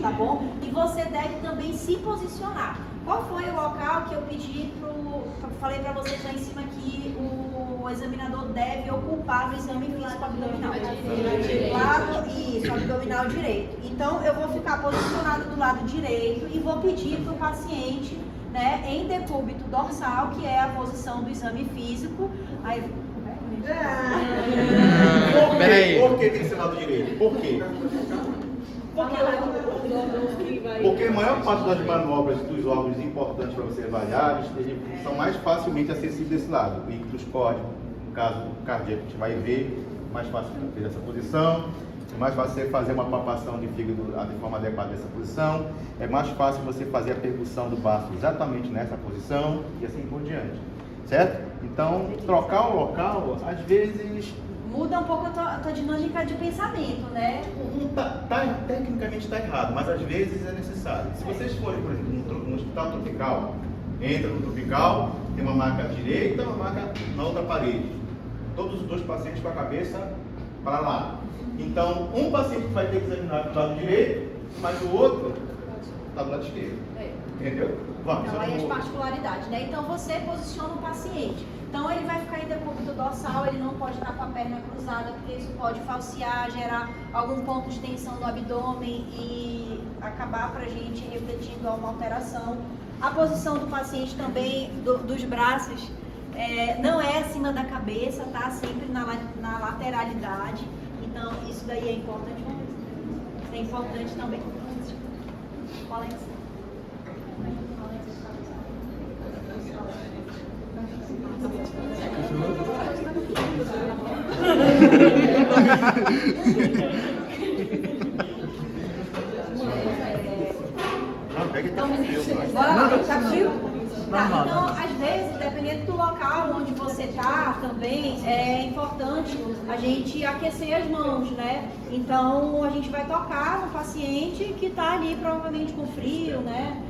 tá bom? E você deve também se posicionar. Qual foi o local que eu pedi falei para vocês lá em cima que o examinador deve ocupar no exame físico abdominal? Isso, abdominal direito. Então, eu vou ficar posicionado do lado direito e vou pedir para o paciente, né, em decúbito dorsal, que é a posição do exame físico. Aí, Por que tem que ser lado direito? Por quê? Porque a maior parte das manobras dos órgãos importantes para você avaliar são mais facilmente acessíveis desse lado. O ictus córneo, no caso cardíaco, a gente vai ver, mais fácil ter essa posição, é mais fácil você fazer uma palpação de fígado de forma adequada nessa posição, é mais fácil você fazer a percussão do baço exatamente nessa posição e assim por diante, certo? Então, trocar o local, às vezes... muda um pouco a tua dinâmica de pensamento, né? Tecnicamente está errado, mas às vezes é necessário. Se vocês forem, por exemplo, num hospital tropical, entra no tropical, tem uma marca à direita, uma marca na outra parede. Todos os dois pacientes com a cabeça para lá. Então, um paciente vai ter que examinar do lado direito, mas o outro está do lado esquerdo. Entendeu? Vamos. Então, aí as particularidades, né? Então, você posiciona o paciente. Então, ele vai ficar em decúbito dorsal, ele não pode estar com a perna cruzada, porque isso pode falsear, gerar algum ponto de tensão no abdômen e acabar para a gente refletindo uma alteração. A posição do paciente também, dos braços, não é acima da cabeça, tá? Sempre na lateralidade. Então, isso daí é importante. É importante também. Então, às vezes, dependendo do local onde você está, também é importante a gente aquecer as mãos, né? Então, a gente vai tocar no paciente que está ali provavelmente com frio, né?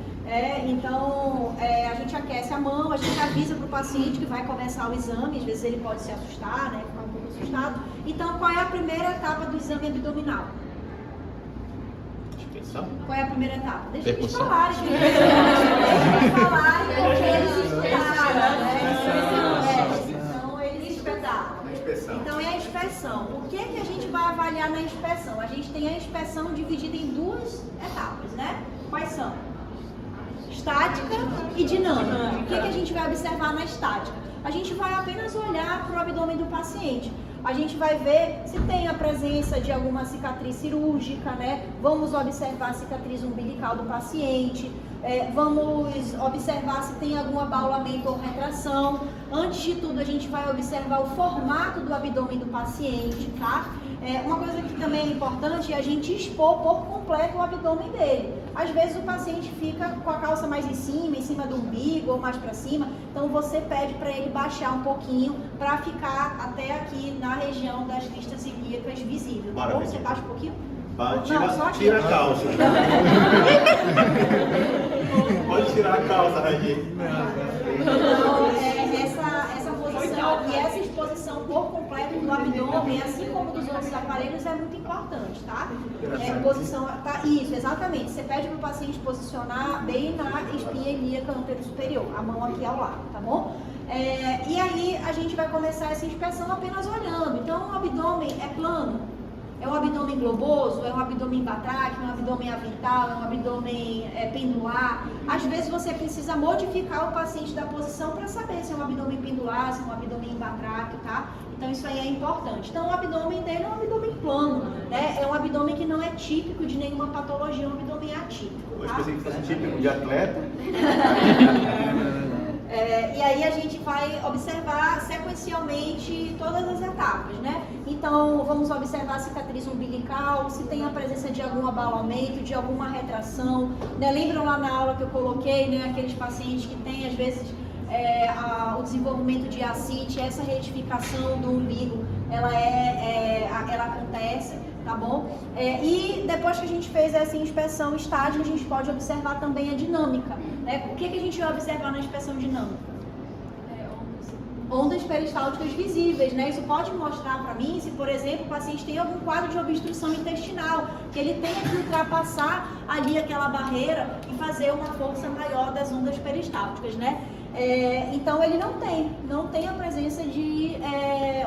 Então, a gente aquece a mão, a gente avisa para o paciente que vai começar o exame, às vezes ele pode se assustar, né? Ficar um pouco assustado. Então, qual é a primeira etapa do exame abdominal? Qual é a primeira etapa? Deixa eles falarem. Deixa eles falarem, porque eles escutaram, né? Então, eles escutaram. Então, é a inspeção. O que é que a gente vai avaliar na inspeção? A gente tem a inspeção dividida em duas etapas, né? Quais são? Estática e dinâmica. O que é que a gente vai observar na estática? A gente vai apenas olhar para o abdômen do paciente. A gente vai ver se tem a presença de alguma cicatriz cirúrgica, né? Vamos observar a cicatriz umbilical do paciente, vamos observar se tem algum abaulamento ou retração. Antes de tudo, a gente vai observar o formato do abdômen do paciente, tá? Uma coisa que também é importante é a gente expor por completo o abdômen dele. Às vezes o paciente fica com a calça mais em cima do umbigo ou mais para cima, então você pede para ele baixar um pouquinho para ficar até aqui na região das listas ilíacas visível. Tá bom? Você baixa um pouquinho? Tira a calça. Pode tirar a calça, Raí. Então, essa posição e essa exposição por completo do abdômen, assim como dos outros aparelhos, é muito importante, tá? Isso, exatamente. Você pede para o paciente posicionar bem na espinha ilíaca anterior superior, a mão aqui ao lado, tá bom? E aí a gente vai começar essa inspeção apenas olhando. Então, o abdômen é plano. É um abdômen globoso, é um abdômen batráqueo, é um abdômen avental, é um abdômen pendular. Às vezes você precisa modificar o paciente da posição para saber se é um abdômen pendular, se é um abdômen batráqueo, tá? Então isso aí é importante. Então o abdômen dele é um abdômen plano, né? É um abdômen que não é típico de nenhuma patologia, é um abdômen atípico. Hoje pensei que fosse típico de atleta. E aí a gente vai observar sequencialmente todas as etapas, né? Então, vamos observar a cicatriz umbilical, se tem a presença de algum abaulamento, de alguma retração, né? Lembram lá na aula que eu coloquei, né? Aqueles pacientes que têm, às vezes, o desenvolvimento de ascite, essa retificação do umbigo, ela acontece, tá bom? E depois que a gente fez essa inspeção estática, a gente pode observar também a dinâmica, né? O que a gente vai observar na inspeção dinâmica? Ondas peristálticas visíveis, né? Isso pode mostrar para mim se, por exemplo, o paciente tem algum quadro de obstrução intestinal, que ele tenha que ultrapassar a ali aquela barreira e fazer uma força maior das ondas peristálticas, né? Então ele não tem a presença de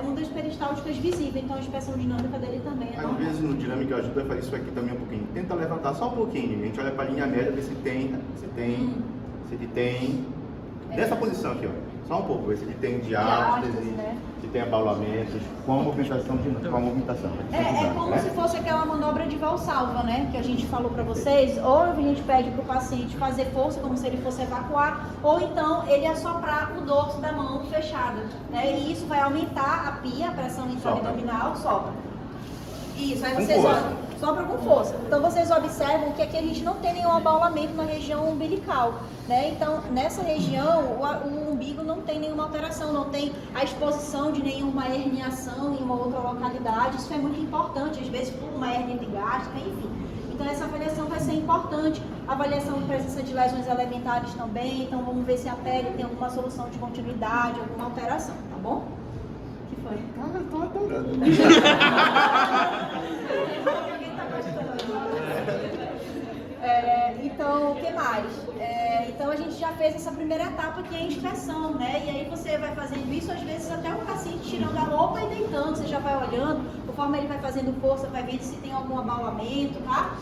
ondas peristálticas visíveis, então a inspeção dinâmica dele também é normal. Às vezes no dinâmico ajuda a fazer isso aqui também um pouquinho. Tenta levantar só um pouquinho, a gente olha para a linha média, ver se ele tem nessa posição aqui, ó. Só um pouco, ver se ele tem diástase, né? se tem abaulamentos, com a movimentação É como se fosse aquela manobra de Valsalva, né? Que a gente falou para vocês. Ou a gente pede para o paciente fazer força, como se ele fosse evacuar, ou então ele assoprar o dorso da mão fechada, né? E isso vai aumentar a pia, a pressão intra-abdominal, sopra. Isso, aí vocês sopra com força. Então vocês observam que aqui a gente não tem nenhum abaulamento na região umbilical, né? Então nessa região o umbigo não tem nenhuma alteração, não tem a exposição de nenhuma herniação em uma outra localidade. Isso é muito importante, às vezes por uma hernia epigástrica, enfim. Então essa avaliação vai ser importante. Avaliação de presença de lesões elementares também. Então vamos ver se a pele tem alguma solução de continuidade, alguma alteração, tá bom? O que foi? Cara, eu tô adorando. Então, o que mais? Então a gente já fez essa primeira etapa que é a inspeção, né? E aí você vai fazendo isso, às vezes até o paciente tirando a roupa e deitando, você já vai olhando, conforme ele vai fazendo força, vai vendo se tem algum abaulamento, tá?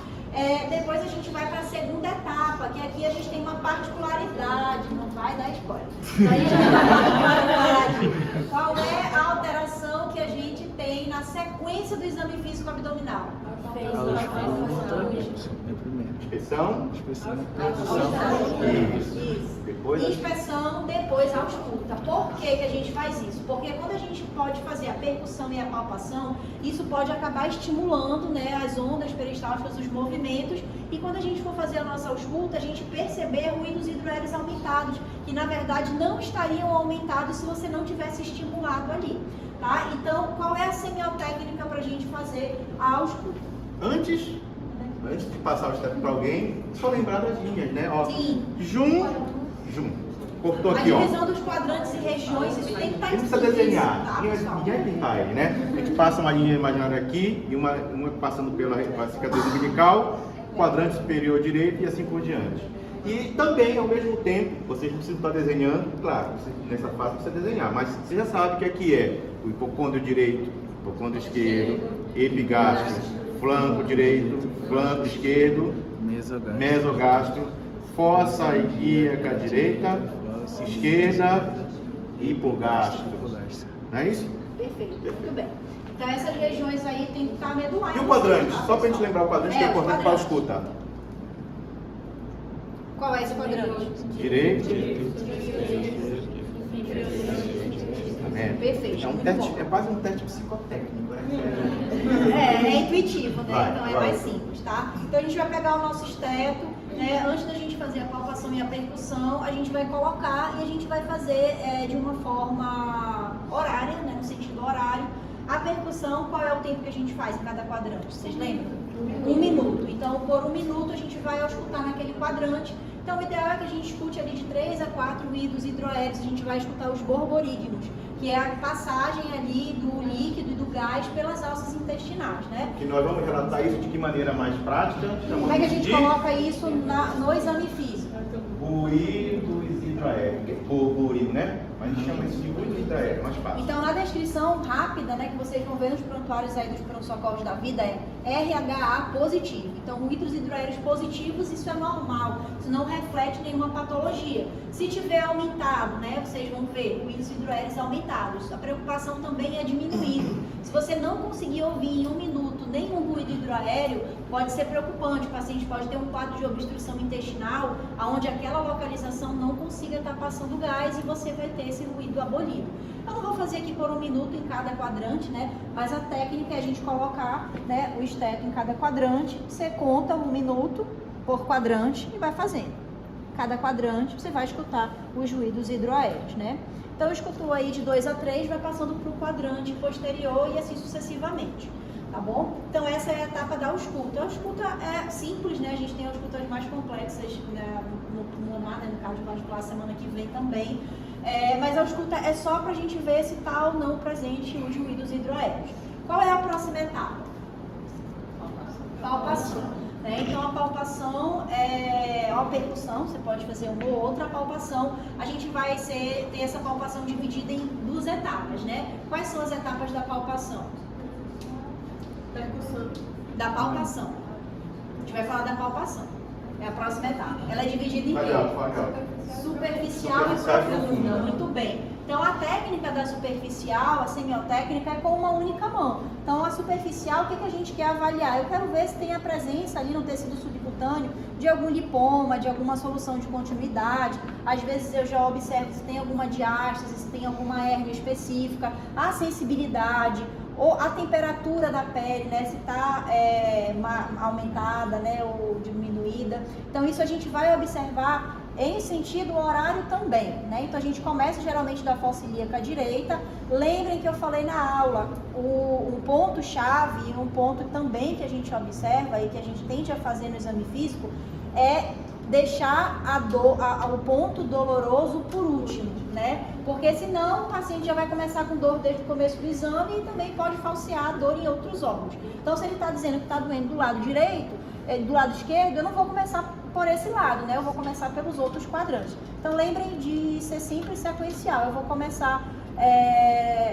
Depois a gente vai para a segunda etapa, que aqui a gente tem uma particularidade, não vai dar spoiler. A gente tem uma particularidade. Qual é a alteração que a gente tem na sequência do exame físico abdominal? Inspeção. Isso. Depois. Inspeção, depois a ausculta. Por que a gente faz isso? Porque quando a gente pode fazer a percussão e a palpação, isso pode acabar estimulando, né, as ondas peristálticas, os movimentos, e quando a gente for fazer a nossa ausculta, a gente perceber ruídos hidroaéreos aumentados, que na verdade não estariam aumentados se você não tivesse estimulado ali. Tá? Então, qual é a semiotécnica para a gente fazer a ausculta? Antes de passar o step para alguém, só lembrar das linhas, né? Ó, Sim. Jum. Cortou aqui, ó. A divisão dos quadrantes e regiões, isso tem que estar Ele precisa desenhar. Ninguém vai pintar ele, né? A gente passa uma linha imaginária aqui e uma passando pela cicatriz umbilical, quadrante superior direito e assim por diante. E também, ao mesmo tempo, vocês não precisam estar desenhando, claro, nessa fase precisa desenhar, mas você já sabe que aqui é o hipocôndrio direito, hipocôndrio esquerdo, epigástrio, flanco direito, flanco esquerdo, mesogástrio, fossa ilíaca direita, esquerda, hipogástrio. Não é isso? Perfeito, muito bem. Então essas regiões aí tem que estar medular. E o quadrante? Só para a gente lembrar o quadrante que é importante para a escuta. Qual é esse quadrante? Direito. Perfeito. É quase um teste psicotécnico, né? É intuitivo, né? Então é vai. mais simples, tá? Então a gente vai pegar o nosso esteto, né? Antes da gente fazer a palpação e a percussão, a gente vai colocar e a gente vai fazer de uma forma horária, né? No sentido horário. A percussão, qual é o tempo que a gente faz em cada quadrante? Vocês lembram? 1 minuto. Então, por 1 minuto, a gente vai auscultar naquele quadrante. Então, o ideal é que a gente escute ali de 3 a 4 ruídos hidroaéreos. A gente vai escutar os borborígnos, que é a passagem ali do líquido e do gás pelas alças intestinais, né? E nós vamos relatar isso de que maneira mais prática? Como é que a gente coloca isso no exame físico? Ruídos hidroaéreos. Ruído, né? Mas a gente chama isso de ruído hidroaéreo, mais fácil. Então, na descrição rápida, né, que vocês vão ver nos prontuários aí dos pronto-socorros da vida, é RHA positivo. Então, ruídos hidroaéreos positivos, isso é normal. Isso não reflete nenhuma patologia. Se tiver aumentado, né, vocês vão ver ruídos hidroaéreos aumentados. A preocupação também é diminuída. Se você não conseguir ouvir em 1 minuto nenhum ruído hidroaéreo, pode ser preocupante. O paciente pode ter um quadro de obstrução intestinal, onde aquela localização não consiga estar passando gás e você vai ter esse ruído abolido. Eu não vou fazer aqui por 1 minuto em cada quadrante, né? Mas a técnica é a gente colocar, né, o esteto em cada quadrante. Você conta 1 minuto por quadrante e vai fazendo. Cada quadrante você vai escutar os ruídos hidroaéreos, né? Então escutou aí de 2 a 3, vai passando para o quadrante posterior e assim sucessivamente. Tá bom? Então essa é a etapa da ausculta. A ausculta é simples, né? A gente tem auscultas mais complexas, né, no pulmonar, né, no cardiovascular, semana que vem também. Mas a ausculta é só para a gente ver se está ou não presente os ruídos hidroaéreos. Qual é a próxima etapa? Palpação. né? Então a palpação é uma percussão, você pode fazer uma ou outra. A palpação, a gente vai ter essa palpação dividida em 2 etapas, né? Quais são as etapas da palpação? Percussão. Da palpação. A gente vai falar da palpação. É a próxima etapa. Ela é dividida em quê? Superficial e profunda. Muito bem. Então, a técnica da superficial, a semiotécnica, é com uma única mão. Então, a superficial, o que a gente quer avaliar? Eu quero ver se tem a presença ali no tecido subcutâneo de algum lipoma, de alguma solução de continuidade. Às vezes, eu já observo se tem alguma diástase, se tem alguma hérnia específica, a sensibilidade, ou a temperatura da pele, né, se está aumentada, né, ou diminuída. Então, isso a gente vai observar em sentido horário também, né? Então, a gente começa geralmente da fossa ilíaca direita. Lembrem que eu falei na aula, um ponto-chave e um ponto também que a gente observa e que a gente tende a fazer no exame físico é deixar o ponto doloroso por último, né? Porque senão o paciente já vai começar com dor desde o começo do exame e também pode falsear a dor em outros órgãos. Então, se ele está dizendo que está doendo do lado direito, do lado esquerdo, eu não vou começar por esse lado, né? Eu vou começar pelos outros quadrantes. Então, lembrem de ser sempre sequencial. Eu vou começar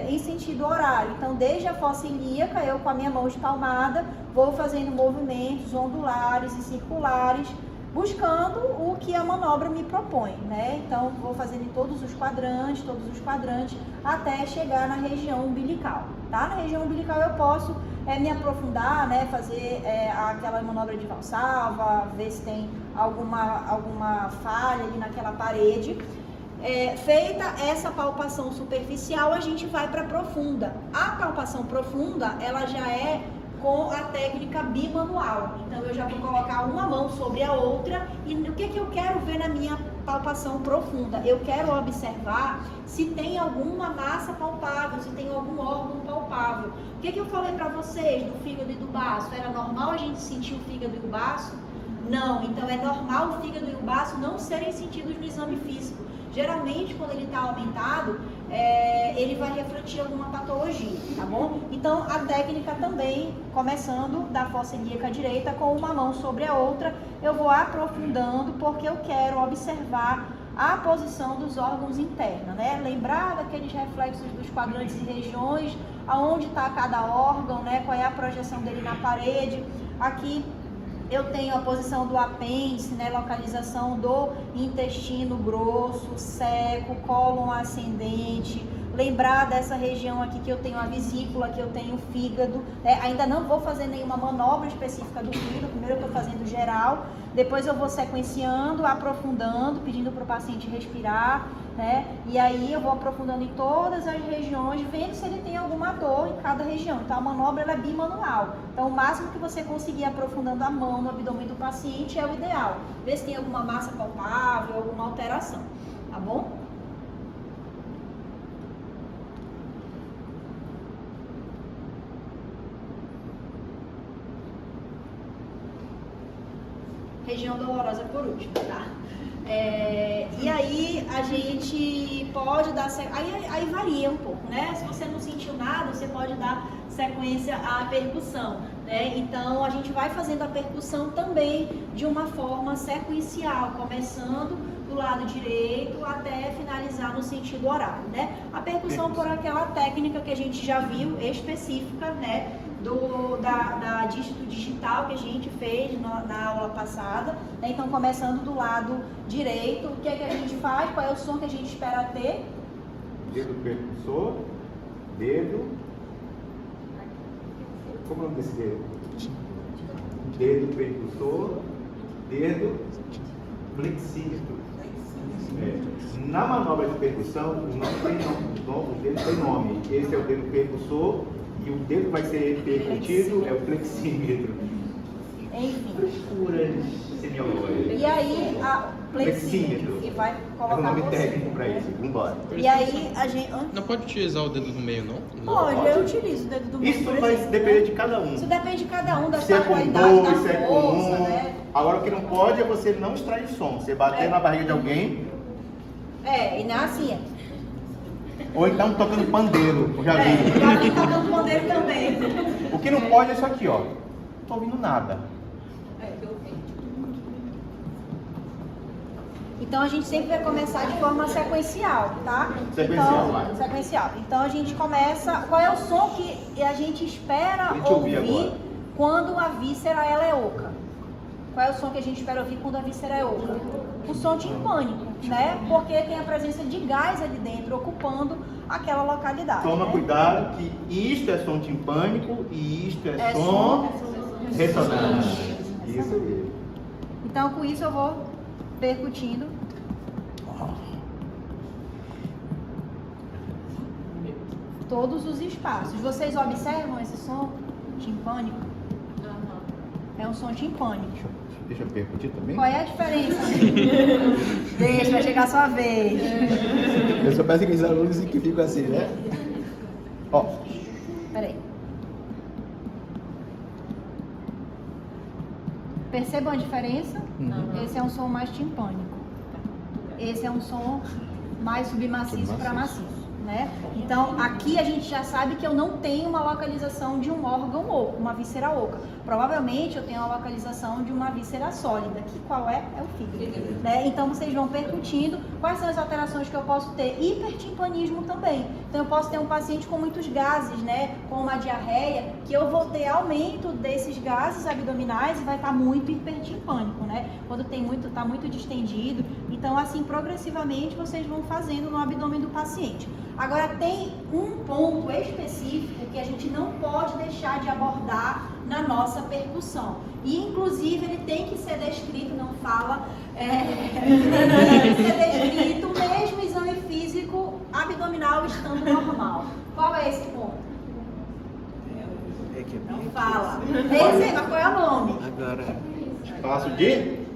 em sentido horário. Então, desde a fossa ilíaca, eu com a minha mão espalmada, vou fazendo movimentos ondulares e circulares, buscando o que a manobra me propõe, né? Então, vou fazendo em todos os quadrantes, até chegar na região umbilical, tá? Na região umbilical eu posso me aprofundar, né? Fazer aquela manobra de Valsalva, ver se tem alguma falha ali naquela parede. Feita essa palpação superficial, a gente vai para profunda. A palpação profunda, ela já é com a técnica bimanual. Então, eu já vou colocar uma mão sobre a outra e o que eu quero ver na minha palpação profunda? Eu quero observar se tem alguma massa palpável, se tem algum órgão palpável. O que eu falei para vocês do fígado e do baço? Era normal a gente sentir o fígado e o baço? Não. Então, é normal o fígado e o baço não serem sentidos no exame físico. Geralmente, quando ele está aumentado, ele vai refletir alguma patologia, tá bom? Então, a técnica também, começando da fossa ilíaca direita, com uma mão sobre a outra, eu vou aprofundando, porque eu quero observar a posição dos órgãos internos, né? Lembrar daqueles reflexos dos quadrantes e regiões, aonde está cada órgão, né? Qual é a projeção dele na parede. Aqui eu tenho a posição do apêndice, né, localização do intestino grosso, seco, cólon ascendente. Lembrar dessa região aqui que eu tenho a vesícula, que eu tenho o fígado. Ainda não vou fazer nenhuma manobra específica do fígado, primeiro eu estou fazendo geral, depois eu vou sequenciando, aprofundando, pedindo para o paciente respirar, né? E aí eu vou aprofundando em todas as regiões, vendo se ele tem alguma dor em cada região. Então a manobra ela é bimanual. Então o máximo que você conseguir aprofundando a mão no abdômen do paciente é o ideal. Ver se tem alguma massa palpável, alguma alteração, tá bom? Região dolorosa por último, tá? E aí a gente pode dar... Aí varia um pouco, né? Se você não sentiu nada, você pode dar sequência à percussão, né? Então a gente vai fazendo a percussão também de uma forma sequencial, começando do lado direito até finalizar no sentido horário, né? A percussão por aquela técnica que a gente já viu, específica, né? Da dígito digital que a gente fez na aula passada, né? Então começando do lado direito, o que é que a gente faz? Qual é o som que a gente espera ter? Dedo percussor, dedo. Como é o nome desse dedo? Dedo percussor, dedo flexímetro. Na manobra de percussão, os dedos têm nome. Esse é o dedo percussor. E o dedo vai ser percutido, é o flexímetro. Enfim. Frescuras semiológicas. E aí, a flexímetro. E vai colocar o nome você, técnico para isso. Vambora. E aí, a gente... Não pode utilizar o dedo no meio, não? Pode, eu utilizo o dedo do meio. Isso vai depender de cada um. Isso depende de cada um, da Se é sua com qualidade, da dois, se é com força, um. né? Agora, o que não pode é você não extrair som. Você bater na barriga de alguém. E não é assim. Ou então tocando pandeiro. Eu já vi. Já vi tocando pandeiro também. O que não pode é isso aqui, ó. Não tô ouvindo nada. Então a gente sempre vai começar de forma sequencial, tá? Sequencial, vai. Então, sequencial. Então a gente começa. Qual é o som que a gente espera ouvir quando a víscera ela é oca? Qual é o som que a gente espera ouvir quando a víscera é oca? O som timpânico, né? Porque tem a presença de gás ali dentro ocupando aquela localidade. Toma né? cuidado que isto é som timpânico e isto é som ressonante. Isso mesmo. Então com isso eu vou percutindo. Todos os espaços. Vocês observam esse som timpânico? É um som timpânico. Deixa eu percutir também. Qual é a diferença? Deixa, vai chegar a sua vez. Eu só peço aqueles alunos que ficam assim, né? Ó. Peraí. Percebam a diferença? Esse é um som mais timpânico. Esse é um som mais submaciço para maciço, né? Então, aqui a gente já sabe que eu não tenho uma localização de um órgão oco, uma víscera oca. Provavelmente eu tenho a localização de uma víscera sólida, que qual é? É o fígado, né? Então, vocês vão percutindo quais são as alterações que eu posso ter. Hipertimpanismo também. Então, eu posso ter um paciente com muitos gases, né? Com uma diarreia, que eu vou ter aumento desses gases abdominais e vai estar muito hipertimpânico, né? Quando tem muito, está muito distendido. Então, assim, progressivamente, vocês vão fazendo no abdômen do paciente. Agora, tem um ponto específico que a gente não pode deixar de abordar na nossa percussão. E, inclusive, ele tem que ser descrito, não fala, tem que ser descrito mesmo exame físico abdominal estando normal. Qual é esse ponto? Não fala. Esse aí, mas qual é o nome? Agora. Espaço de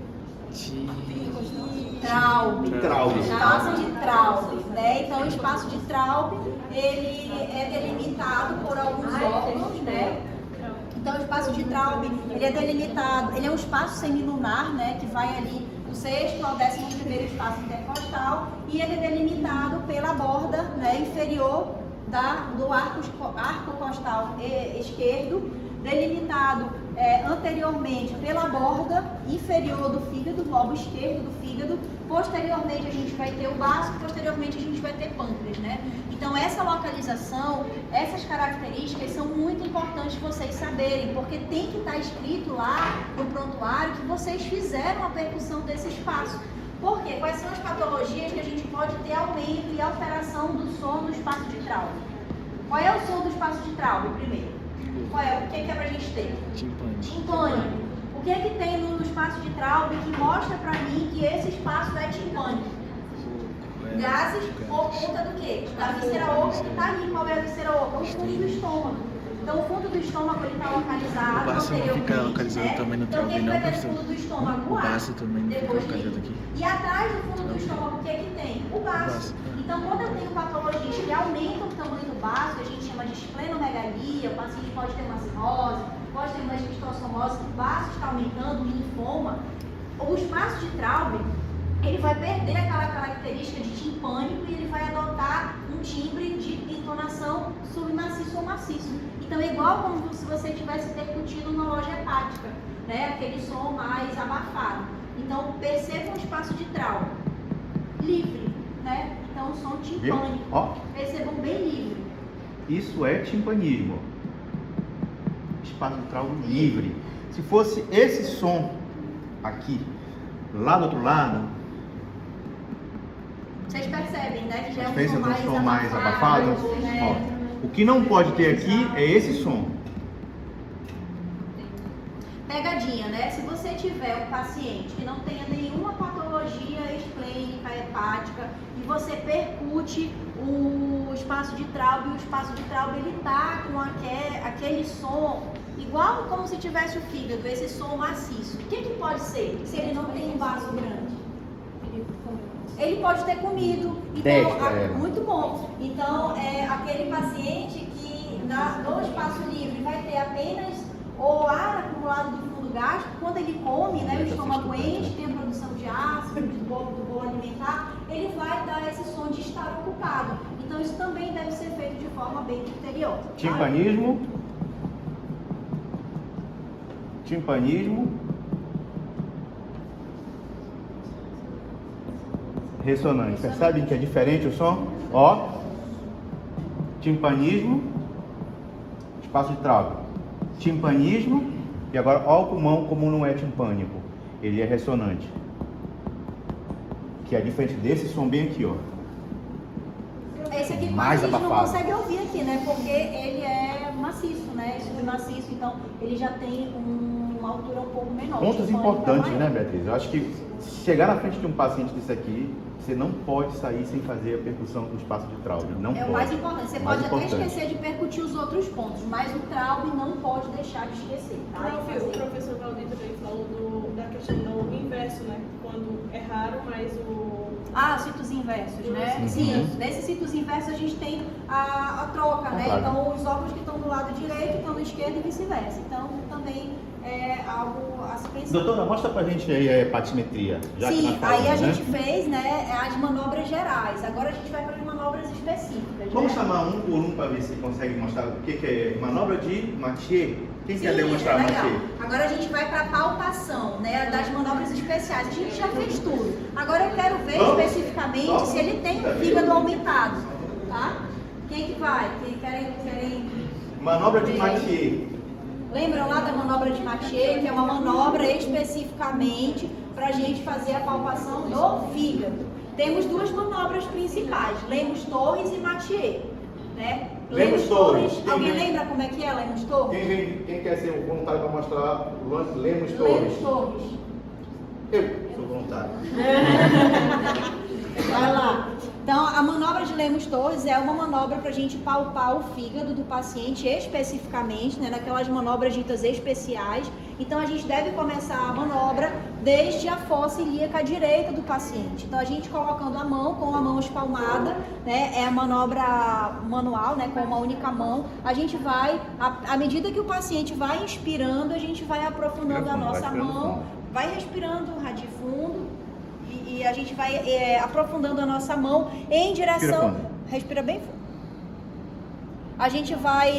Traube. Traube. Espaço de Traube, né? Então, o espaço de Traube, ele é delimitado por alguns órgãos, né? Então, o espaço de Traube, ele é delimitado, ele é um espaço semilunar, né? Que vai ali do 6º ao 11º espaço intercostal e ele é delimitado pela borda, né, inferior do arco costal esquerdo, delimitado anteriormente pela borda inferior do fígado, do lobo esquerdo do fígado. Posteriormente a gente vai ter o baço, posteriormente a gente vai ter pâncreas, né? Então essa localização, essas características são muito importantes vocês saberem, porque tem que estar escrito lá no prontuário que vocês fizeram a percussão desse espaço. Por quê? Quais são as patologias que a gente pode ter aumento e alteração do som do espaço de Traube? Qual é o som do espaço de Traube, primeiro? Qual é? O que é pra gente ter? Timpânico. O que é que tem no espaço de Traube que mostra pra mim que esse espaço é timpânico? Gases por conta do quê? Da víscera oca que tá ali. Qual é a víscera oca? O fundo do estômago. Então o fundo do estômago ele está localizado. O baço não fica localizado, né? Também no Traube, então, não, vai ter professor? o fundo do estômago, O baço também não fica localizado aqui. E atrás do fundo do estômago, o que é que tem? O baço. Então, quando eu tenho patologias que aumentam o tamanho do baço, a gente chama de esplenomegalia, o paciente pode ter uma cirrose, pode ter uma esquistossomose, o baço está aumentando, um linfoma. O espaço de Traube, ele vai perder aquela característica de timpânico e ele vai adotar um timbre de entonação submaciço ou maciço. Então, é igual como se você estivesse percutindo uma loja hepática, né? Aquele som mais abafado. Então, percebam o espaço de Traube livre, né? Então, o som timpânico. Ó. Percebam bem livre. Isso é timpanismo. Espaço de Traube livre. Se fosse esse som aqui, lá do outro lado, vocês percebem, né? Que já a é um diferença som do som mais abafado. né? Ó, o que não pode ter aqui é esse som. Pegadinha, né? Se você tiver um paciente que não tenha nenhuma patologia esplênica, hepática, e você percute o espaço de Traube, e o espaço de Traube ele tá com aquele som, igual como se tivesse o fígado, esse som maciço. O que pode ser? Se ele não tem um vaso grande? Ele pode ter comido. Então, muito bom. Então, aquele paciente que no espaço livre vai ter apenas o ar acumulado do fundo gástrico, quando ele come, né, o estômago enche, tem a produção de ácido, do bolo alimentar, ele vai dar esse som de estar ocupado. Então, isso também deve ser feito de forma bem criteriosa. Tá? Timpanismo. ressonante. Percebem que é diferente o som? Ó, timpanismo, espaço de trave. Timpanismo, e agora ó o pulmão como não é timpânico, ele é ressonante. Que é diferente desse som bem aqui, ó. Esse aqui Mais a gente não abafado. consegue ouvir aqui, né? Porque ele é maciço, né? Submaciço, então ele já tem uma altura um pouco menor. Pontos Tipo, importantes, maior. né, Beatriz? Eu acho que se chegar na frente de um paciente desse aqui, você não pode sair sem fazer a percussão do espaço de Traube. Não É pode. o mais importante. Você Mais pode importante. até esquecer de percutir os outros pontos, mas o Traube não pode deixar de esquecer, tá? O professor Valdir também falou da questão do inverso, né? Quando é raro, mas Citos inversos, né? Uhum. Sim, nesses citos inversos a gente tem a troca, né? Claro. Então os órgãos que estão do lado direito estão do esquerdo e vice-versa. Então também é algo a se pensar. Doutora, mostra pra gente aí a patimetria. Já que Sim, nós falamos, aí a né? gente fez, né, as manobras gerais. Agora a gente vai para as manobras específicas. Vamos né? chamar um por um para ver se consegue mostrar o que é manobra de Mathieu. Quem quer demonstrar legal. Mathieu? Agora a gente vai para a palpação, né, das manobras especiais. A gente já fez tudo. Agora eu quero ver especificamente se ele tem o fígado aumentado, tá? Quem que vai? Quem querem... Manobra de Mathieu. Lembram lá da manobra de Mathieu, que é uma manobra especificamente para a gente fazer a palpação do fígado. Temos duas manobras principais, Lemos Torres e Mathieu, né? Lemos Torres. Alguém lembra como é que é Lemos Torres? Quem quer ser o voluntário para mostrar Lemos Lemos Torres? Torres. Eu sou voluntário. Vai lá. Então, a manobra de Lemos Torres é uma manobra para a gente palpar o fígado do paciente especificamente, né, naquelas manobras ditas especiais. Então, a gente deve começar a manobra desde a fossa ilíaca direita do paciente. Então, a gente colocando a mão com a mão espalmada, né, é a manobra manual, né, com uma única mão. A gente vai, à medida que o paciente vai inspirando, a gente vai aprofundando a nossa mão, vai respirando radifundo. E a gente vai aprofundando a nossa mão em direção... Respira bem fundo. A gente vai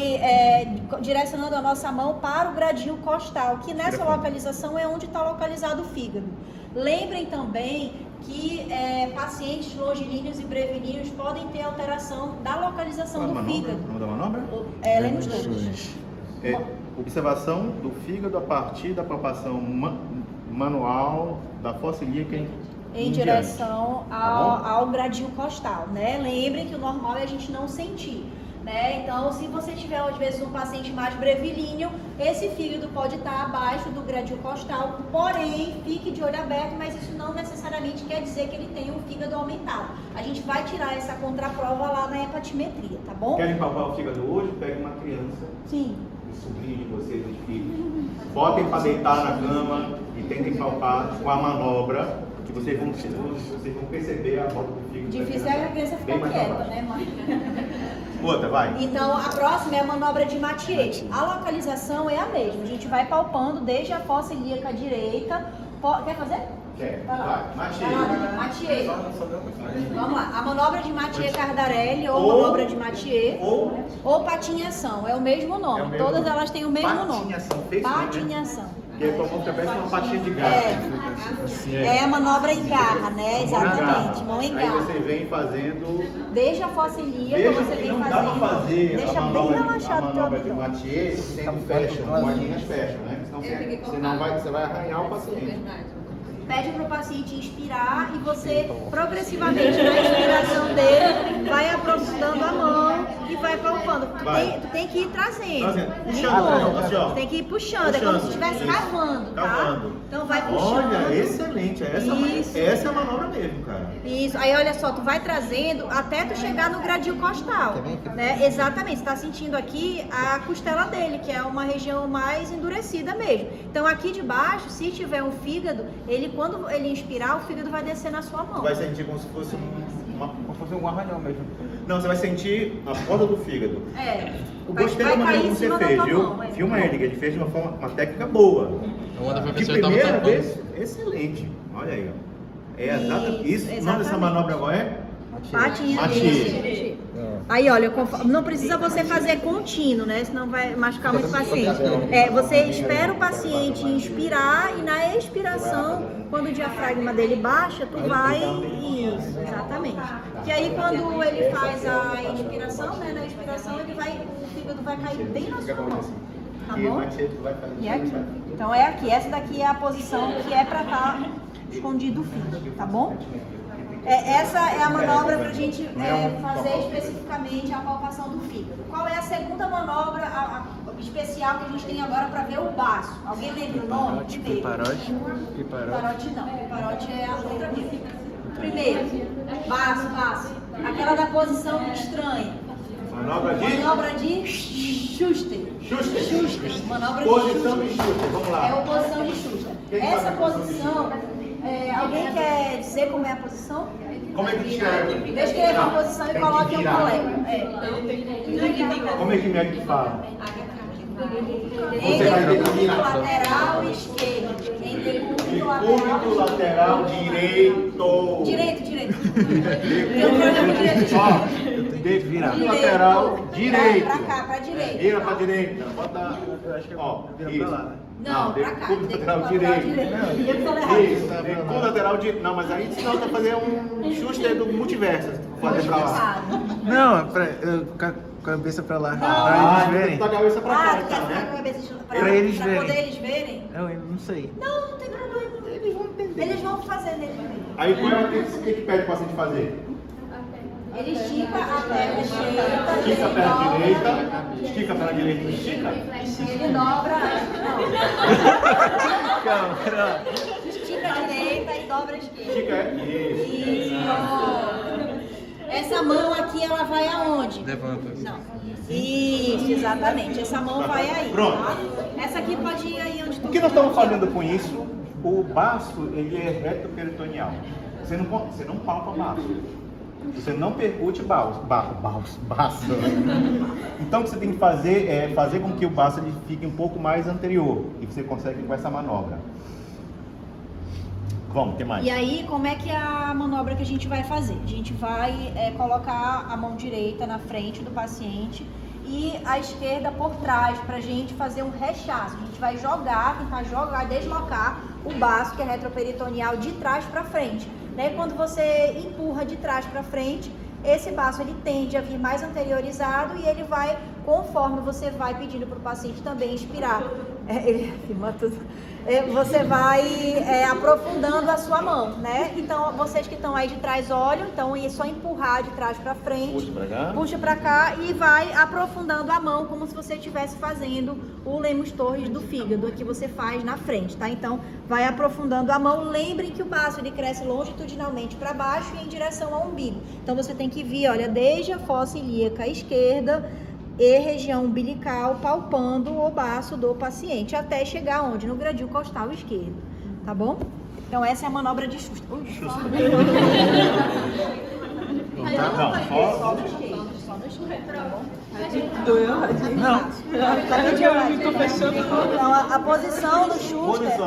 direcionando a nossa mão para o gradil costal, que nessa localização é onde está localizado o fígado. Lembrem também que pacientes longilíneos e brevilíneos podem ter alteração da localização do fígado. O nome da manobra? Lemos Torres. Observação do fígado a partir da palpação manual da fossa ilíaca em direção ao gradil costal, né? Lembrem que o normal é a gente não sentir, né? Então, se você tiver, às vezes, um paciente mais brevilíneo, esse fígado pode estar abaixo do gradil costal, porém, fique de olho aberto, mas isso não necessariamente quer dizer que ele tenha um fígado aumentado. A gente vai tirar essa contraprova lá na hepatimetria, tá bom? Querem palpar o fígado hoje? Pegue uma criança. Sim. Sobrinho de vocês, os filhos, botem para deitar na cama e tentem palpar com a manobra, que vocês vão perceber a volta do fígado. Difícil é a criança ficar quieta, né, mãe? Outra, vai. Então, a próxima é a manobra de Mathieu. A localização é a mesma. A gente vai palpando desde a fossa ilíaca direita. Quer fazer? Quer. Vai lá. Vai. Mathieu. Vamos lá. A manobra de Mathieu Cardarelli ou manobra de Mathieu ou patinhação. É o mesmo nome. Todas elas têm o mesmo nome. Patinhação. Que é como que parece uma patinha de gato. É a manobra em garra, né? Exatamente. Mão em Aí garra. você vem fazendo. Desde a fossa ilíaca, Veja você que vem não fazendo. dá para fazer Deixa a bem manobra relaxado o teu de abdômen. Mathieu sem fecha, bolinhas fecham, né? Senão você vai arranhar o paciente. Pede para o paciente inspirar e você progressivamente na inspiração dele vai aprofundando a mão e vai palpando. Tu tem que ir trazendo. Puxando, assim, ó. Tem que ir puxando, é como se estivesse cavando, tá? Cavando. Então vai puxando. Olha, excelente. Essa é a manobra mesmo, cara. Isso, aí olha só, tu vai trazendo até tu chegar no gradil costal, né? Exatamente, você tá sentindo aqui a costela dele, que é uma região mais endurecida mesmo. Então aqui de baixo, se tiver um fígado, quando ele inspirar, o fígado vai descer na sua mão. Tu vai sentir como se fosse um arranhão mesmo. Não, você vai sentir a ponta do fígado. Eu gostei da maneira como você fez, viu? Filma ele, que ele fez de uma técnica boa. De primeira vez, excelente. Olha aí, ó. É exatamente isso. O nome dessa manobra agora é Patinha dele. Aí, olha, não precisa você fazer contínuo, né? Senão vai machucar muito o paciente. Você espera o paciente inspirar e na expiração, quando o diafragma dele baixa, tu vai... Isso, exatamente. Que aí quando ele faz a inspiração, né? Na expiração, o fígado vai cair bem na sua mão. Tá bom? E aqui. Então é aqui. Essa daqui é a posição que é para estar escondido o fígado, tá bom? Essa é a manobra para a gente fazer especificamente a palpação do fígado. Qual é a segunda manobra especial que a gente tem agora para ver o baço? Alguém lembra o nome? Piparote. Piparote não. Piparote é a outra vez. Primeiro, baço. Aquela da posição estranha. Manobra de Schuster. Manobra Posição de Schuster, vamos lá. É a posição de Schuster. Essa posição, alguém quer dizer como é a posição? Como é que escreve? Descreva a posição e coloque um colega. Como é que médico fala? Em decúbito lateral esquerdo. Em decúbito lateral direito. Direito. Decúbito lateral direito. Pra cá, pra direita. Vira pra direita. Bota. Ó, vira pra lá, né? Não, pra cá. Decúbito lateral direito. Isso, decúbito lateral direito. Não, mas aí senão tá fazer um Schuster do multiverso. Fazer pra lá. Não, cabeça pra lá. Ah, pra eles verem. tá a cabeça pra cá, Tu quer então, ficar com a né? cabeça Pra eles verem. poder eles verem? Eu não sei. Não tem problema. Eles vão entender. Eles vão fazer nele também. Aí qual é o que pede o paciente fazer? Ele estica a perna direita. Estica a perna direita. Estica a perna direita. Estica. Ele dobra. Calma, pera. Estica a direita e dobra a esquerda. Estica. Isso. Essa mão aqui, ela vai aonde? Levanta. Não. Isso, exatamente. Essa mão vai aí. Pronto. Tá? Essa aqui pode ir aí onde tu O que nós estamos fazendo com isso? O baço, ele é retroperitoneal. Você não palpa baço. Você não percute baço. Então o que você tem que fazer é fazer com que o baço ele fique um pouco mais anterior. E você consegue com essa manobra. Vamos, tem mais. E aí, como é que é a manobra que a gente vai fazer? A gente vai colocar a mão direita na frente do paciente e a esquerda por trás, pra gente fazer um rechaço. A gente vai tentar deslocar o baço, que é retroperitoneal, de trás pra frente. Né? Quando você empurra de trás pra frente, esse baço ele tende a vir mais anteriorizado e ele vai, conforme você vai pedindo para o paciente também inspirar, ele afirma tudo. Você vai aprofundando a sua mão, né? Então, vocês que estão aí de trás olham, então é só empurrar de trás para frente, puxa para cá e vai aprofundando a mão como se você estivesse fazendo o Lemos Torres do fígado, que você faz na frente, tá? Então, vai aprofundando a mão. Lembrem que o baço ele cresce longitudinalmente para baixo e em direção ao umbigo. Então, você tem que vir, olha, desde a fossa ilíaca esquerda e região umbilical, palpando o baço do paciente, até chegar onde? No gradil costal esquerdo, tá bom? Então essa é a manobra de Schuster. Só no esquerdo, tá bom? Então a posição do Schuster...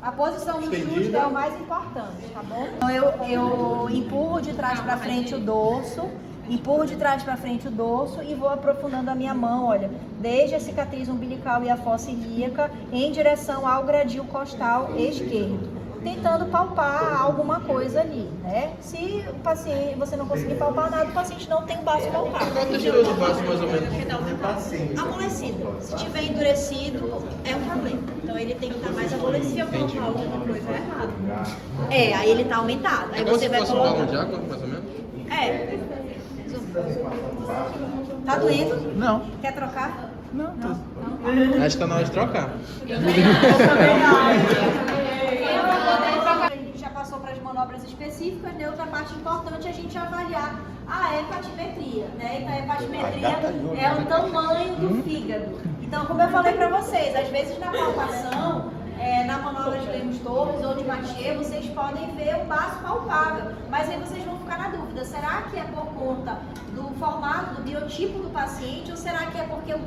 A posição do Schuster é o mais importante, tá bom? Então eu empurro de trás para frente o dorso, empurro de trás para frente o dorso e vou aprofundando a minha mão, olha, desde a cicatriz umbilical e a fossa ilíaca em direção ao gradil costal esquerdo, tentando palpar alguma coisa ali, né? Se o paciente, você não conseguir palpar nada, o paciente não tem o baço palpado. Qual a textura do baço, mais ou menos? Amolecido. Se tiver endurecido, é um problema. Então ele tem que estar mais amolecido. Se eu colocar alguma coisa errada. Aí ele está aumentado. Aí É como você se vai fosse um colocar. balão de água, mais ou menos? Tá doendo? Não. Quer trocar? Não. Acho que tá na hora de trocar. A gente já passou para as manobras específicas, né? Outra parte importante é a gente avaliar a hepatimetria, né? Então a hepatimetria é o tamanho do fígado. Então, como eu falei para vocês, às vezes na palpação, na manobra de Lemos Torres ou de Mathieu, vocês podem ver um baço palpável, mas aí vocês vão ficar na dúvida, será que é por conta do formato, do biotipo do paciente, ou será que é porque o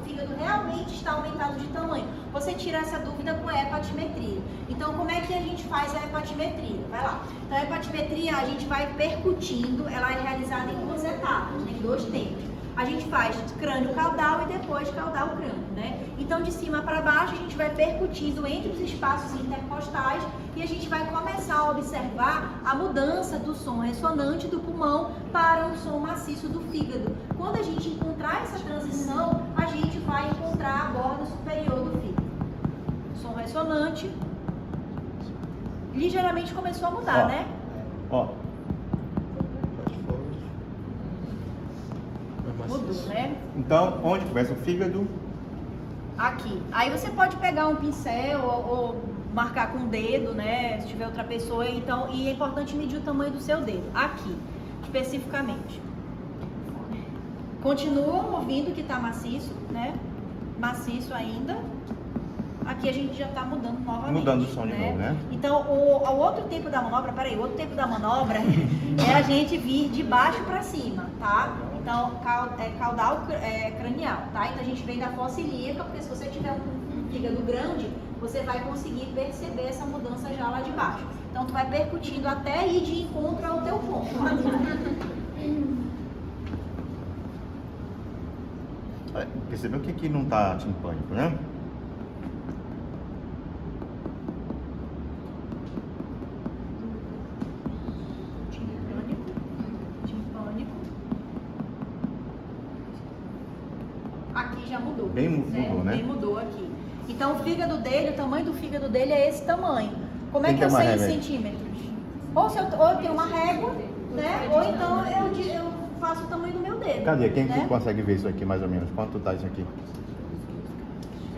fígado realmente está aumentado de tamanho? Você tira essa dúvida com a hepatimetria. Então, como é que a gente faz a hepatimetria? Vai lá. Então, a hepatimetria, a gente vai percutindo, ela é realizada em 2 etapas, em 2 tempos. A gente faz crânio caudal e depois caudal crânio, né? Então, de cima para baixo, a gente vai percutindo entre os espaços intercostais e a gente vai começar a observar a mudança do som ressonante do pulmão para um som maciço do fígado. Quando a gente encontrar essa transição, a gente vai encontrar a borda superior do fígado. Som ressonante. Ligeiramente começou a mudar, né? Ó. Mudou, né? Então, onde começa o fígado? Aqui. Aí você pode pegar um pincel ou marcar com o dedo, né? Se tiver outra pessoa. Então, e é importante medir o tamanho do seu dedo. Aqui, especificamente. Continuam ouvindo que tá maciço, né? Maciço ainda. Aqui a gente já tá mudando novamente. Mudando o som de novo, né? Então, o outro tempo da manobra, o outro tempo da manobra é a gente vir de baixo para cima, tá? Então, caudal cranial, tá? Então, a gente vem da fossa ilíaca, porque se você tiver um fígado grande, você vai conseguir perceber essa mudança já lá de baixo. Então, tu vai percutindo até ir de encontro ao teu ponto. Percebeu que aqui não tá timpânico, né? Aqui já mudou. Bem mudou, né? Bem mudou aqui. Então o fígado dele, o tamanho do fígado dele é esse tamanho. Como é que eu sei em centímetros? Ou eu tenho uma régua, né? Ou então eu faço o tamanho do meu dedo. Cadê? Quem né? que consegue ver isso aqui mais ou menos? Quanto tá isso aqui?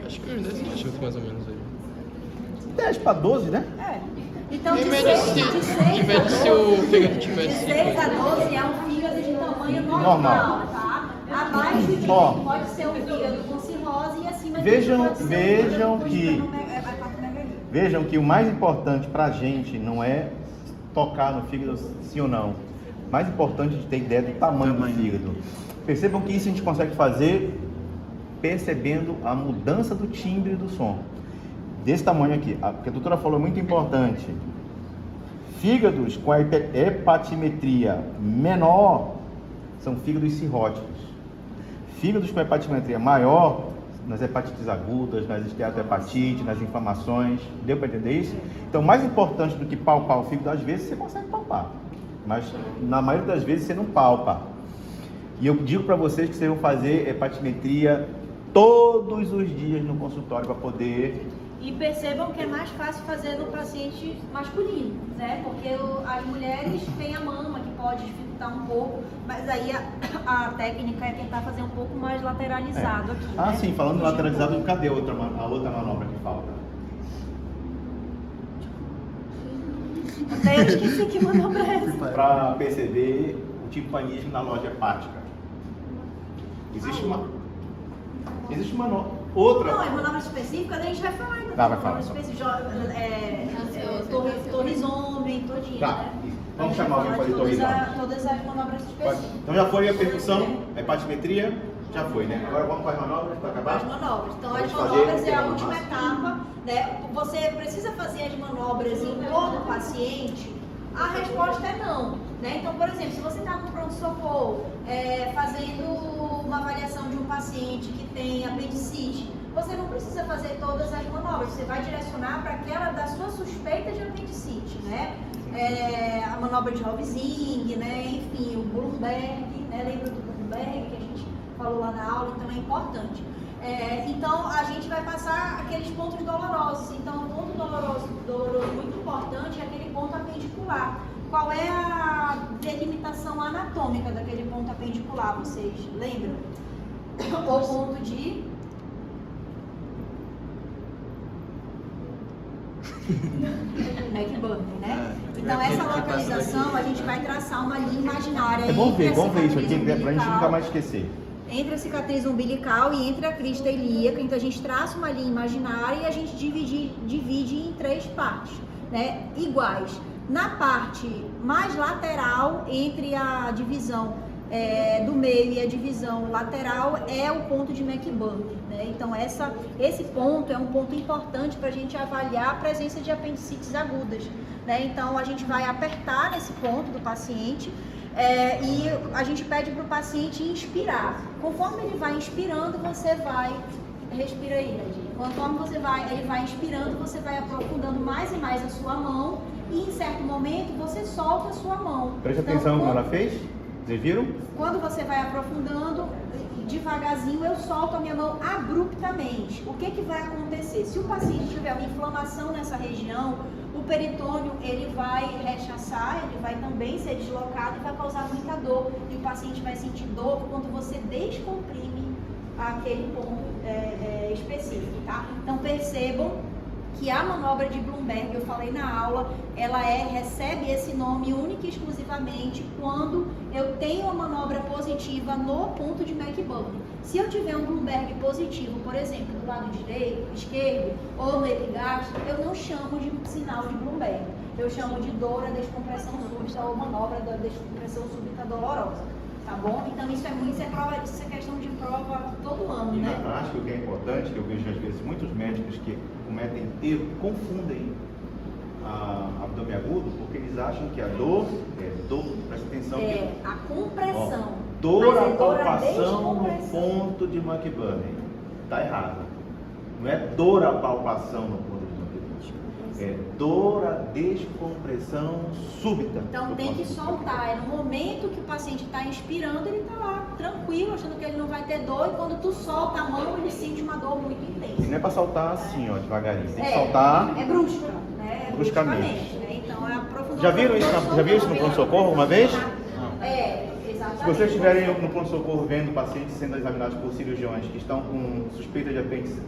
Acho que uns 10 centímetros mais ou menos aí. 10 para 12, né? É. Então de Em 6 média, se o fígado tivesse. de 6 a 12 é um fígado de tamanho normal, tá? Abaixo de pode ser um fígado com cirrose e acima de Vejam que o mais importante pra gente não é tocar no fígado sim ou não. O mais importante é a gente ter ideia do tamanho do fígado. Percebam que isso a gente consegue fazer percebendo a mudança do timbre do som. Desse tamanho aqui. O que a doutora falou é muito importante. Fígados com a hepatimetria menor são fígados cirróticos. Fígados com hepatimetria maior, nas hepatites agudas, nas esteatohepatites, nas inflamações. Deu para entender isso? Então, mais importante do que palpar o fígado, às vezes você consegue palpar, mas na maioria das vezes você não palpa. E eu digo para vocês que vocês vão fazer hepatimetria todos os dias no consultório para poder... E percebam que é mais fácil fazer no paciente masculino, né? Porque as mulheres têm a mama, que pode dificultar um pouco, mas aí a técnica é tentar fazer um pouco mais lateralizado aqui. Ah, né? sim, falando lateralizado, cadê a outra manobra que falta? Até eu esqueci que manobra é essa. Para perceber o timpanismo na loja hepática. Existe uma outra. Não, é manobra específica, daí a gente vai falar ainda. Tá, vai falar. Torrizomem, todinho, Tá. né? Vamos chamar alguém para fazer torrizomem. Todas as manobras específicas. Então já foi a percussão, a hepatimetria, já foi, né? Agora vamos para as manobras para acabar? As manobras. Então, as Pode fazer, manobras é a tem última uma etapa, né? Você precisa fazer as manobras em todo o paciente? A resposta é não, né? Então, por exemplo, se você está no pronto-socorro, fazendo uma avaliação de um paciente que tem apendicite, você não precisa fazer todas as manobras, você vai direcionar para aquela da sua suspeita de apendicite, né? A manobra de Rovsing, né? Enfim, o Bloomberg, né? Lembra do Bloomberg que a gente falou lá na aula, então é importante. Então, a gente vai passar aqueles pontos dolorosos. Então, um ponto doloroso muito importante é aquele ponto apendicular. Qual é a delimitação anatômica daquele ponto apendicular, vocês lembram? O ponto de... McBurney, né? Então, essa localização, a gente vai traçar uma linha imaginária. Vamos ver isso aqui, para a gente nunca mais esquecer. Entre a cicatriz umbilical e entre a crista ilíaca. Então a gente traça uma linha imaginária e a gente divide em 3 partes. né, iguais. Na parte mais lateral, entre a divisão do meio e a divisão lateral, é o ponto de McBurn, né? Então esse ponto é um ponto importante para a gente avaliar a presença de apendicites agudas, né? Então a gente vai apertar nesse ponto do paciente e a gente pede para o paciente inspirar. Conforme ele vai inspirando, você vai... Respira aí, Nadir. Conforme ele vai inspirando, você vai aprofundando mais e mais a sua mão e em certo momento você solta a sua mão. Preste atenção no que ela fez. Vocês viram? Quando você vai aprofundando, devagarzinho eu solto a minha mão abruptamente. O que vai acontecer? Se o paciente tiver uma inflamação nessa região, o peritônio ele vai rechaçar, ele vai também ser deslocado e vai causar muita dor. E o paciente vai sentir dor quando você descomprime aquele ponto específico, tá? Então percebam que a manobra de Bloomberg, eu falei na aula, ela recebe esse nome única e exclusivamente quando eu tenho uma manobra positiva no ponto de McBurn. Se eu tiver um Bloomberg positivo, por exemplo, do lado direito, esquerdo ou no epigastro, eu não chamo de sinal de Bloomberg. Eu chamo de dor à descompressão súbita ou manobra da descompressão súbita dolorosa. Tá bom? Então isso é questão de prova todo ano, e né? na prática, o que é importante, que eu vejo às vezes muitos médicos que cometem erro, confundem abdômen agudo, porque eles acham que a dor é dor, presta atenção. A compressão. Dor Mas à dor à palpação no descompressão. ponto de McBurn. Tá errado. Não é dor à palpação no ponto de McBurn. É dor à descompressão súbita. Então tem que soltar. É no momento que o paciente está inspirando, ele está lá tranquilo, achando que ele não vai ter dor, e quando tu solta a mão, ele sente uma dor muito intensa. E não é para soltar assim, ó, devagarinho. Tem que soltar. É brusca, né? Bruscamente. Né? Então é aprofundar. Já viram isso no pronto-socorro alguma vez? Exatamente. Se vocês estiverem no pronto-socorro vendo pacientes sendo examinados por cirurgiões que estão com suspeita de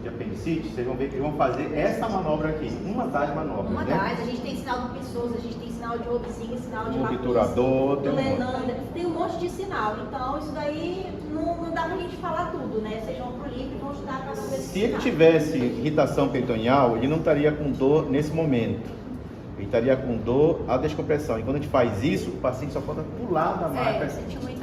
apendicite, vocês vão ver que eles vão fazer essa manobra aqui, uma das manobras. Uma né? das, a gente tem sinal do Pissoso, a gente tem sinal de Obzinho, sinal de obturador, do Lenander, tem um monte de sinal. Então isso daí não dá pra gente falar tudo, né? Vocês vão pro livro e vão estudar para saber. Se ele tivesse irritação peritoneal, ele não estaria com dor nesse momento. Ele estaria com dor à descompressão. E quando a gente faz isso, o paciente só falta pular da maca,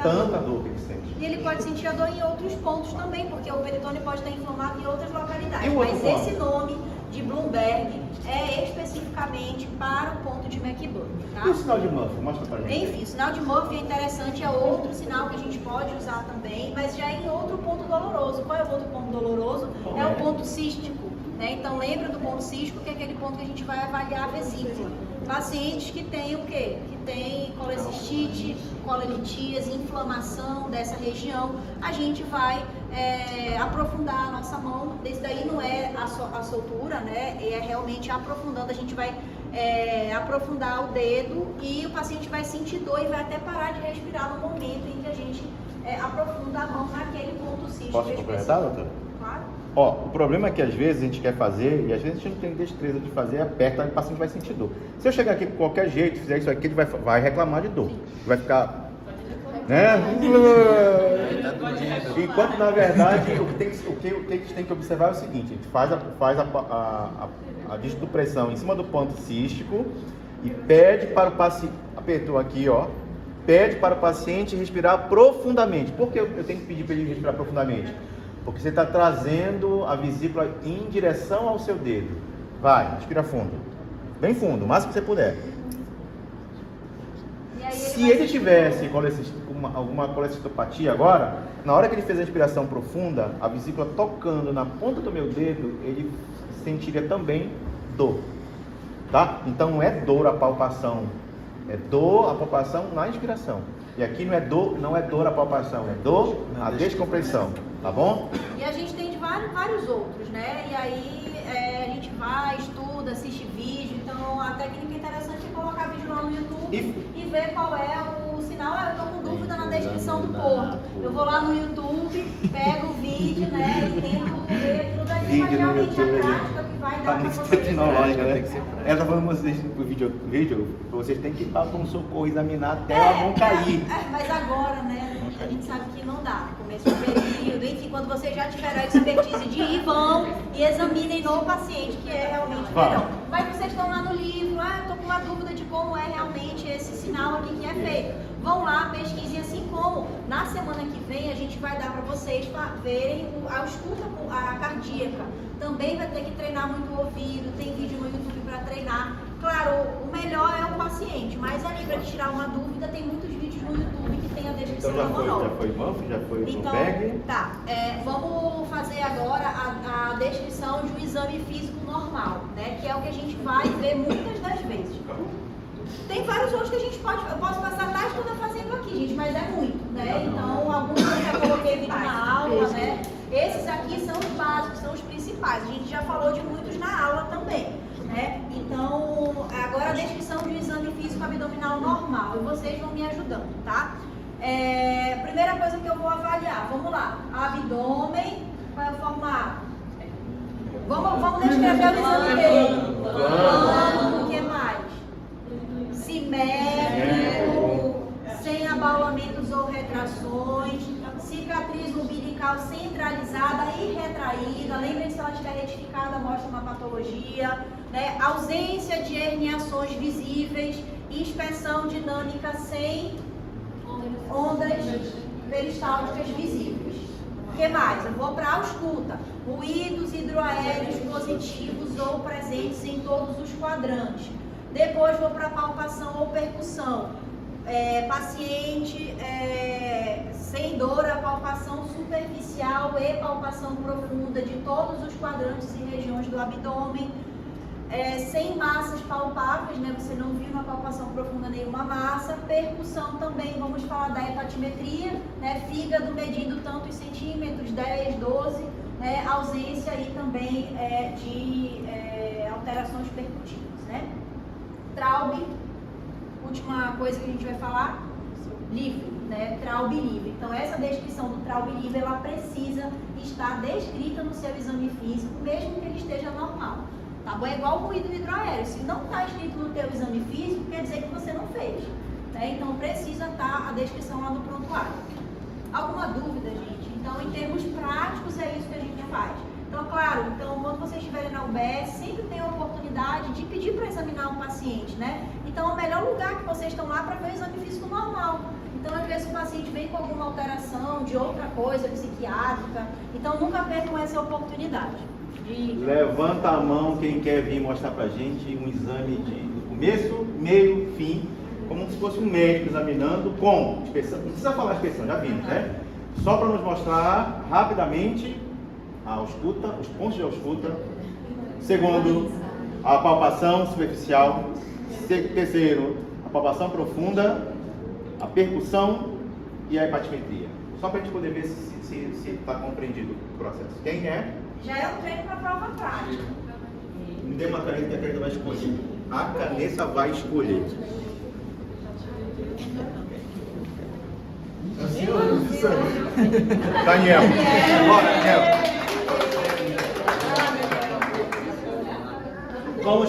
tanta dor que ele sente. E ele pode sentir a dor em outros pontos também, porque o peritônio pode estar inflamado em outras localidades. Mas esse nome de Bloomberg é especificamente para o ponto de McBurn, tá? E o sinal de Murphy? Mostra pra gente. Enfim, o sinal de Murphy é interessante, é outro sinal que a gente pode usar também, mas já é em outro ponto doloroso. Qual é o outro ponto doloroso? É o ponto cístico. Né? Então lembra do ponto cístico, que é aquele ponto que a gente vai avaliar a vesícula. Pacientes que têm o quê? Que tem colecistite, colelitíase, inflamação dessa região, a gente vai aprofundar a nossa mão. Esse daí não é a soltura, né? É realmente aprofundando, a gente vai aprofundar o dedo e o paciente vai sentir dor e vai até parar de respirar no momento em que a gente aprofunda a mão naquele ponto cístico. Posso complementar, doutora? Claro. Ó, o problema é que às vezes a gente quer fazer e às vezes a gente não tem destreza de fazer, aperta e o paciente vai sentir dor. Se eu chegar aqui de qualquer jeito, fizer isso aqui, ele vai reclamar de dor. Vai ficar, né? Enquanto na verdade o que a gente tem que observar é o seguinte: a gente faz a desdupressão em cima do ponto cístico e pede para o paciente, apertou aqui, ó, pede para o paciente respirar profundamente. Por que eu tenho que pedir para ele respirar profundamente? Porque você está trazendo a vesícula em direção ao seu dedo. Vai, respira fundo. Bem fundo, o máximo que você puder. Se ele tivesse alguma colecistopatia agora, na hora que ele fez a respiração profunda, a vesícula tocando na ponta do meu dedo, ele sentiria também dor. Tá? Então não é dor a palpação, é dor a palpação na inspiração. E aqui não é dor a palpação, é dor a descompressão. Tá bom? E a gente tem de vários outros, né? E aí a gente vai, estuda, assiste vídeo. Então a técnica interessante é colocar vídeo lá no YouTube e ver qual é o sinal. Eu tô com dúvida na descrição do porto. Eu vou lá no YouTube, pego o vídeo, né? E tento ver aquilo dali. Mas realmente a prática que vai dar Tá para muito vocês. tecnológica, né? Ela tá falando pra vocês pro vídeo, vocês têm que ir para um socorro examinar até ela não cair. Mas agora, né, a gente sabe que não dá. Começo do período, enfim, quando vocês já tiveram a expertise de ir, vão e examinem no paciente, que é realmente melhor. Mas vocês estão lá no livro, eu tô com uma dúvida de como é realmente esse sinal aqui que é feito. Vão lá, pesquisem, assim como na semana que vem a gente vai dar para vocês verem a escuta cardíaca. Também vai ter que treinar muito o ouvido, tem vídeo no YouTube para treinar. Claro, o melhor é o paciente, mas ali para tirar uma dúvida tem muitos vídeos no YouTube que tem a descrição Então da manobra. já foi Manf, já foi Então, Bag. tá. Vamos fazer agora a descrição de um exame físico normal, né? Que é o que a gente vai ver muitas das vezes. Tem vários outros que a gente pode, eu posso passar a tarde toda fazendo aqui, gente, mas é muito, né? Então, alguns eu já coloquei vídeo na aula, né? Esses aqui são os básicos, são os principais. A gente já falou de muitos na aula também, né? Então, agora a descrição de um exame físico abdominal normal. E vocês vão me ajudando, tá? Primeira coisa que eu vou avaliar, vamos lá. Abdômen, qual é o formato? Vamos descrever o exame dele. O que mais? Simétrico, sem abaulamentos ou retrações, cicatriz umbilical centralizada e retraída. Lembrem, se ela estiver retificada, mostra uma patologia, né? Ausência de herniações visíveis, inspeção dinâmica sem ondas peristálticas visíveis. O que mais? Eu vou para a ausculta. Ruídos hidroaéreos positivos ou presentes em todos os quadrantes. Depois vou para a palpação ou percussão. Paciente sem dor, a palpação superficial e palpação profunda de todos os quadrantes e regiões do abdômen. Sem massas palpáveis, né? Você não viu na palpação profunda nenhuma massa. Percussão também, vamos falar da hepatimetria, né? Fígado medindo tantos centímetros, 10, 12, né? Ausência aí também de alterações percutivas, né? Traube, última coisa que a gente vai falar, livre, né? Traube livre. Então essa descrição do traube livre, ela precisa estar descrita no seu exame físico, mesmo que ele esteja normal. Tá bom? É igual o ruído hidroaéreo. Se não está escrito no teu exame físico, quer dizer que você não fez. Né? Então precisa estar a descrição lá no prontuário. Alguma dúvida, gente? Então, em termos práticos, é isso que a gente faz. Então, claro, quando vocês estiverem na UBS, sempre tem a oportunidade de pedir para examinar um paciente, né? Então, é o melhor lugar que vocês estão lá para ver o exame físico normal. Então, às vezes, o paciente vem com alguma alteração de outra coisa, psiquiátrica. Então, nunca percam essa oportunidade. Levanta a mão quem quer vir mostrar pra gente um exame do começo, meio, fim, como se fosse um médico examinando com inspeção. Não precisa falar inspeção, já vimos, né? Só para nos mostrar rapidamente a ausculta, os pontos de ausculta. Segundo, a palpação superficial. Terceiro, a palpação profunda, a percussão e a hepatimetria. Só para a gente poder ver se está compreendido o processo. Quem é? Já é um treino para a prova prática. Me dê uma caneta que a caneta vai escolher. A caneta vai escolher. Daniel. Bora, Daniel. Vamos